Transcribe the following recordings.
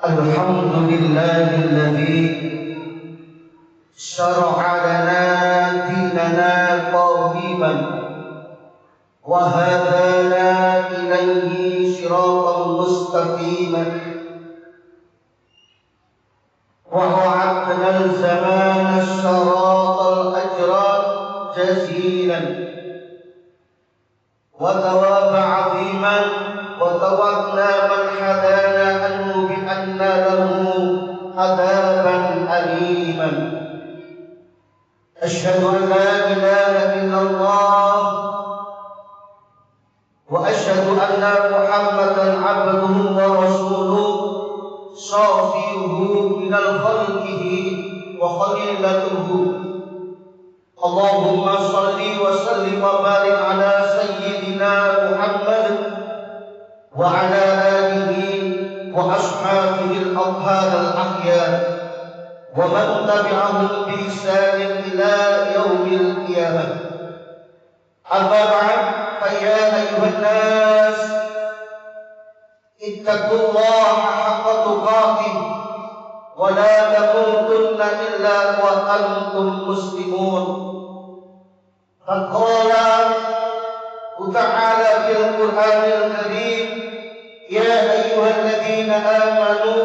Alhamdulillahilladzi syara'a lana dinana qawiman wa hadana ilaihi siratan mustaqiman wa a'adna al-zamana syaratal ajran jazilan wa thawaba 'aziman wa tawakna man hadana anhu bi anna lahu adaban aliman. Asyhadu an la ilaha illallah wa asyhadu anna Muhammadan abduhu wa rasuluhu shafiyuhu minal khalqihi wa khalilatuhu. Allahumma salli wa sallim wa barik ala sayyidina Muhammad wa ala alihi wa ashabihi al-athhar al-ahyar wa man tabi'ahum bi ihsan ila yaumil qiyamah. Amma ba'd, fa ya ayyuhan nas ittaqullaha haqqa tuqatih wa la tamutunna illa wa antum muslimun. Faqala ta'ala fil Qur'anil Karim, ya ayyuhalladzina amanu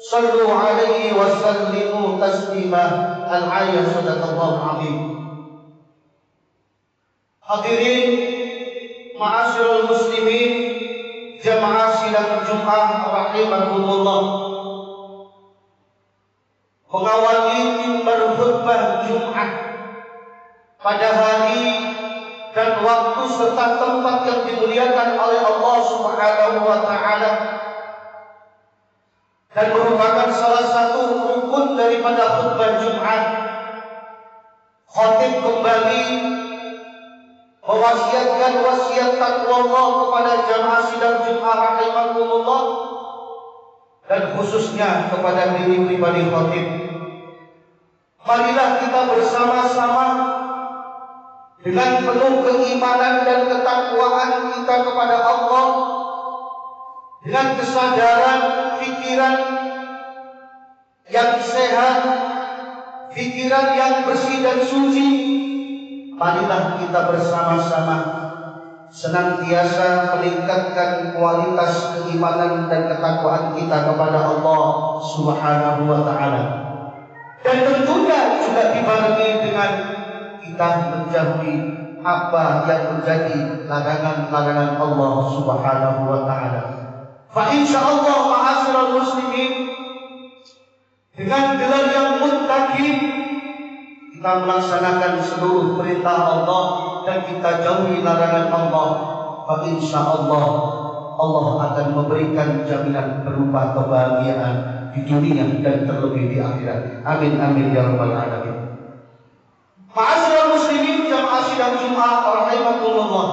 sallu alaihi wa sallimu taslima. Al-ayat. Sadaqallahu azim. Hadirin ma'asyiral muslimin, jamaah sidang Jumat rahimakumullah. Mengawali mimbar khutbah Jumat pada hari dan waktu serta tempat yang dimuliakan oleh Allah Subhanahu wa taala dan merupakan salah satu rukun daripada khutbah Jumat. Khatib kembali mewasiatkan wasiat takwa Allah kepada jamaah sidang Jumat rahimakumullah dan khususnya kepada diri pribadi khatib. Marilah kita bersama-sama dengan penuh keimanan dan ketakwaan kita kepada Allah, dengan kesadaran pikiran yang sehat, pikiran yang bersih dan suci, marilah kita bersama-sama senantiasa meningkatkan kualitas keimanan dan ketakwaan kita kepada Allah Subhanahu wa taala. Dan tentunya juga dibarengi dengan kita menjauhi apa yang menjadi larangan-larangan Allah Subhanahu wa taala. Fa insyaallah ma'asyiral muslimin, dengan gelar yang muttaqin kita melaksanakan seluruh perintah Allah dan kita jauhi larangan Allah. Fa insyaallah Allah akan memberikan jaminan berupa kebahagiaan di dunia dan terlebih di akhirat. Amin amin ya rabbal alamin. Ma'asyiral muslimin, jamaah sidang Jumat rahimakumullah.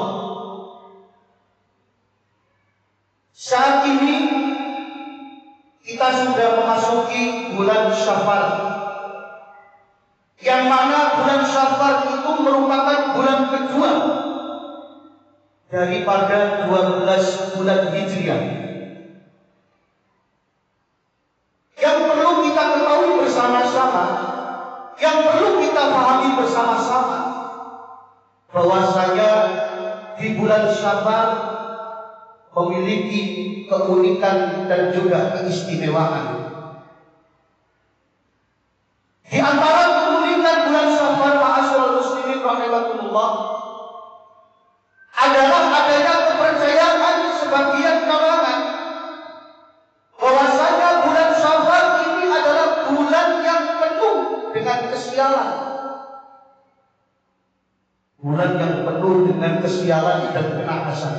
Saat ini kita sudah memasuki bulan Syawal, yang mana bulan Syawal itu merupakan bulan kedua daripada 12 bulan Hijriah. Yang perlu kita ketahui bersama-sama, yang perlu kita pahami bersama-sama, bahwasanya di bulan Syawal memiliki keunikan dan juga keistimewaan. Di antara keunikan bulan Syawal, ma'asyiral muslimin rahimakumullah, adalah adanya kepercayaan sebagian kalangan bahwasanya bulan Syawal ini adalah bulan yang penuh dengan kesialan. Bulan yang penuh dengan kesialan dan kenakasan.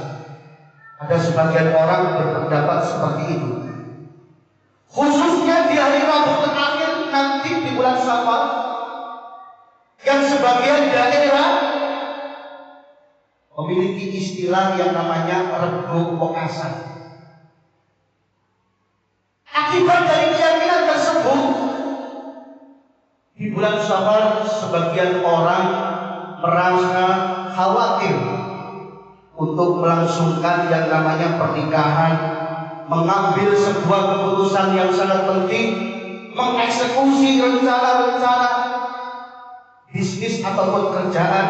Ada sebagian orang berpendapat seperti itu. Khususnya di hari Rabu terakhir nanti di bulan Syawal, yang sebagian daerah memiliki istilah yang namanya Rebo Pokasan. Akibat dari keyakinan tersebut, di bulan Syawal sebagian orang merasa khawatir untuk melangsungkan yang namanya pernikahan mengambil sebuah keputusan yang sangat penting, mengeksekusi rencana-rencana bisnis ataupun kerjaan,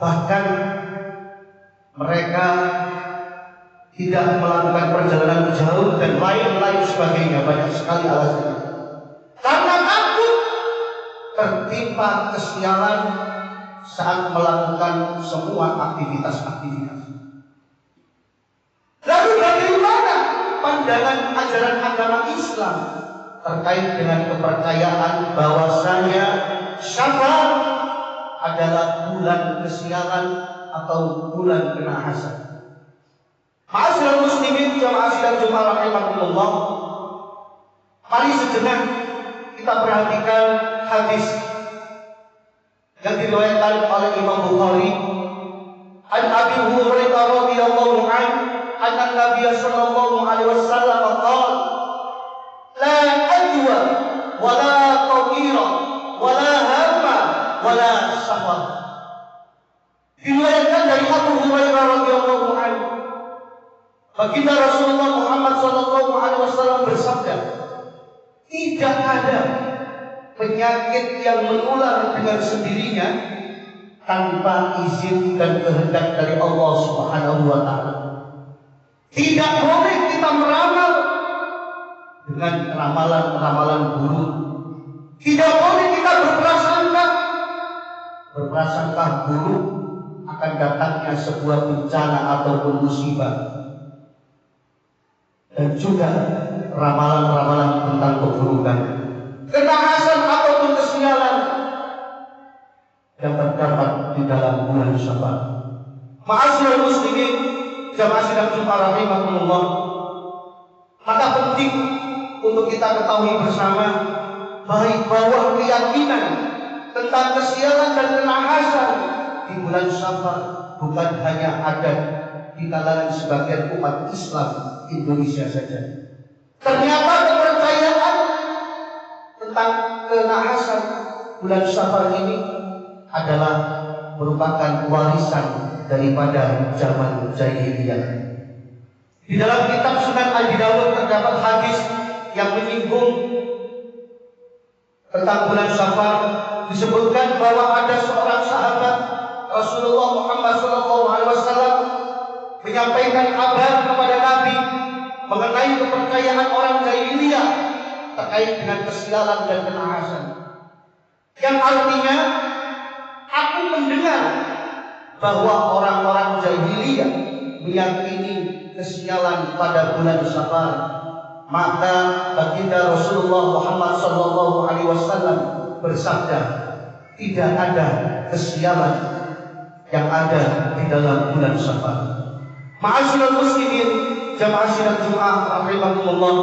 bahkan mereka tidak melakukan perjalanan jauh dan lain-lain sebagainya. Banyak sekali alasannya. Karena takut tertimpa kesialan saat melakukan semua aktivitas-aktivitas. Lalu bagaimana pandangan ajaran agama Islam terkait dengan kepercayaan bahwasanya Syawal adalah bulan kesialan atau bulan kenahasan? Ma'asyiral muslimin jamaah sidang Jumat rahimakumullah, mari sejenak kita perhatikan hadis yang diriwayatkan oleh Imam Bukhari an Abi Hurairah radhiyallahu anhu anna Nabiy sallallahu alaihi wasallam qala la ajwa wa la tawira wa la hamma wa la safar. Diriwayatkan dari Abu Hurairah radhiyallahu anhu, baginda Rasulullah Muhammad sallallahu alaihi wasallam bersabda, tidak ada penyakit yang menular dengan sendirinya tanpa izin dan kehendak dari Allah Subhanahu wa taala. Tidak boleh kita meramal dengan ramalan-ramalan buruk. Tidak boleh kita berprasangka buruk akan datangnya sebuah bencana ataupun musibah. Dan juga ramalan-ramalan tentang keburukan, kenahasan ataupun kesialan yang terdapat di dalam bulan Syawal. Ma'asyiral muslimin jamaah sidang Jumat rahimakumullah, maka penting untuk kita ketahui bersama bahwa keyakinan tentang kesialan dan kenahasan di bulan Syawal bukan hanya ada di kalangan sebagian umat Islam Indonesia saja. Ternyata kepercayaan tentang kenahasan bulan Syawal ini adalah merupakan warisan daripada zaman jahiliyah. Di dalam kitab Sunan Abi Dawud terdapat hadis yang menyinggung tentang bulan Syawal. Disebutkan bahwa ada seorang sahabat Rasulullah Muhammad SAW menyampaikan kabar kepada Nabi mengenai kepercayaan orang jahiliyah terkait dengan kesialan dan kenahasan. Yang artinya, aku mendengar bahwa orang-orang jahiliyah meyakini kesialan pada bulan Syawal. Maka baginda Rasulullah Muhammad SAW bersabda, tidak ada kesialan yang ada di dalam bulan Syawal. Ma'asyiral muslimin jamaah sidang Jumat rahimakumullah,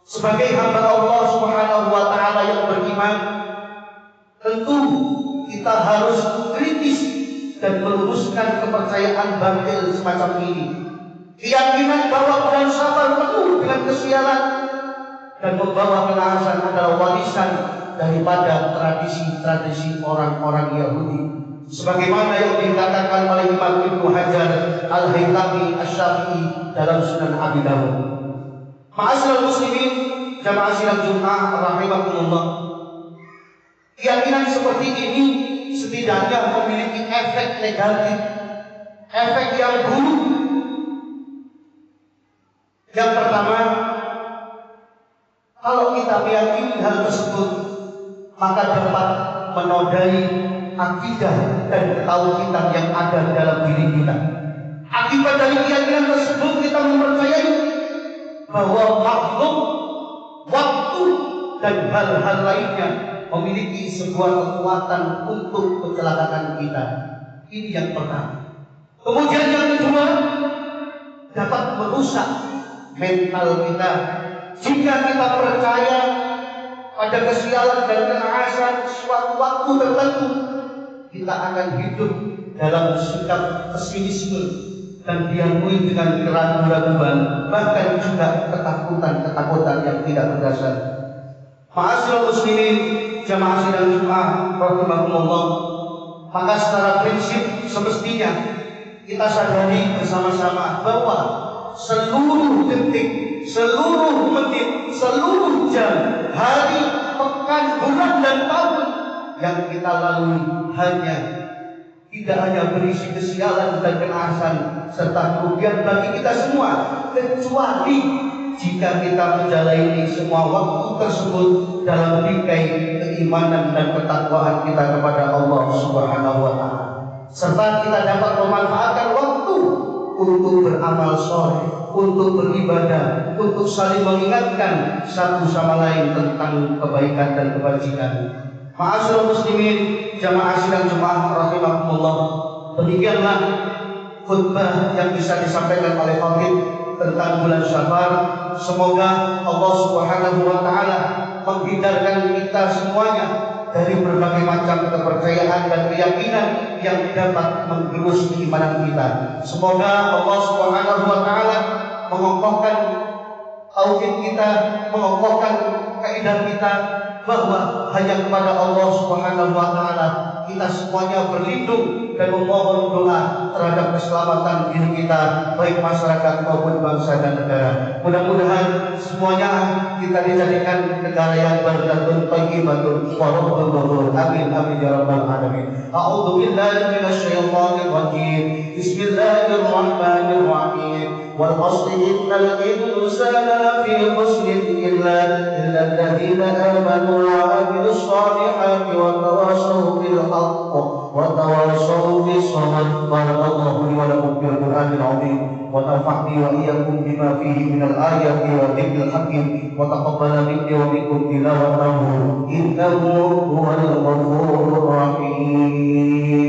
sebagai hamba Allah Subhanahu wa taala yang beriman, tentu kita harus kritis dan meluruskan kepercayaan batil semacam ini. Keyakinan bahwa bulan Syawal penuh dengan kesialan dan membawa kenahasan adalah warisan daripada tradisi-tradisi orang-orang Yahudi, sebagaimana yang dikatakan oleh Imam Ibnu Hajar Al-Haytami Asy-Syafi'i dalam Sunan Abi Dawud. Ma'asyiral muslimin jamaah sidang Jumat rahimakumullah, keyakinan seperti ini setidaknya memiliki efek negatif, efek yang buruk. Yang pertama, kalau kita meyakini hal tersebut, maka dapat menodai akidah dan ketauhidan yang ada dalam diri kita. Akibat dari keyakinan tersebut, kita mempercayai bahwa makhluk, waktu, dan hal-hal lainnya memiliki sebuah kekuatan untuk kecelakaan kita. Ini yang pertama. Kemudian yang kedua, dapat merusak mental kita. Jika kita percaya pada kesialan dan kenahasan suatu waktu tertentu, kita akan hidup dalam sikap pesimisme dan diamui dengan keraguan-keraguan, bahkan juga ketakutan-ketakutan yang tidak berdasar. Ma'asyiral muslimin jamaah sidang Jumat rahimakumullah, maka secara prinsip semestinya kita sadari bersama-sama bahwa seluruh detik, seluruh menit, seluruh jam, hari, pekan, bulan, dan tahun yang kita lalui tidak hanya berisi kesialan dan kenasan serta kerugian bagi kita semua, kecuali jika kita menjalani semua waktu tersebut dalam bingkai keimanan dan ketakwaan kita kepada Allah Subhanahu wa Ta'ala, serta kita dapat memanfaatkan waktu untuk beramal soleh, untuk beribadah, untuk saling mengingatkan satu sama lain tentang kebaikan dan kebajikan. Ma'asyiral muslimin, jamaah sidang Jumat rahimakumullah, demikianlah khutbah yang bisa disampaikan oleh khatib tentang bulan Syawal. Semoga Allah Subhanahu wa Ta'ala menghindarkan kita semuanya dari berbagai macam kepercayaan dan keyakinan yang dapat menggerus keimanan kita. Semoga Allah Subhanahu wa Ta'ala mengokohkan tauhid kita, mengokohkan kaidah kita bahwa hanya kepada Allah Subhanahu wa Ta'ala kita semuanya berlindung dan memohon doa terhadap keselamatan diri kita, baik masyarakat maupun bangsa dan negara. Mudah-mudahan semuanya kita dijadikan negara yang baldatun thayyibatun wa rabbun ghafur. Amin amin ya rabbal alamin. A'udzu billahi minasyaitonir rajim. Bismillahirrahmanirrahim. Wal 'asri innal insana lafi khusrin illa alladziina aamanu wa 'amilus shalihati wa tawassaw bil haqq wa tawassaw bis sabr. Barakallahu li wa lakum bil Qur'anil 'azim wa nafa'ni wa iyyakum bima fihi minal ayati wa dzikril hakim wa taqabbala minni wa minkum tilawatahu innahu huwal ghafurur rahim.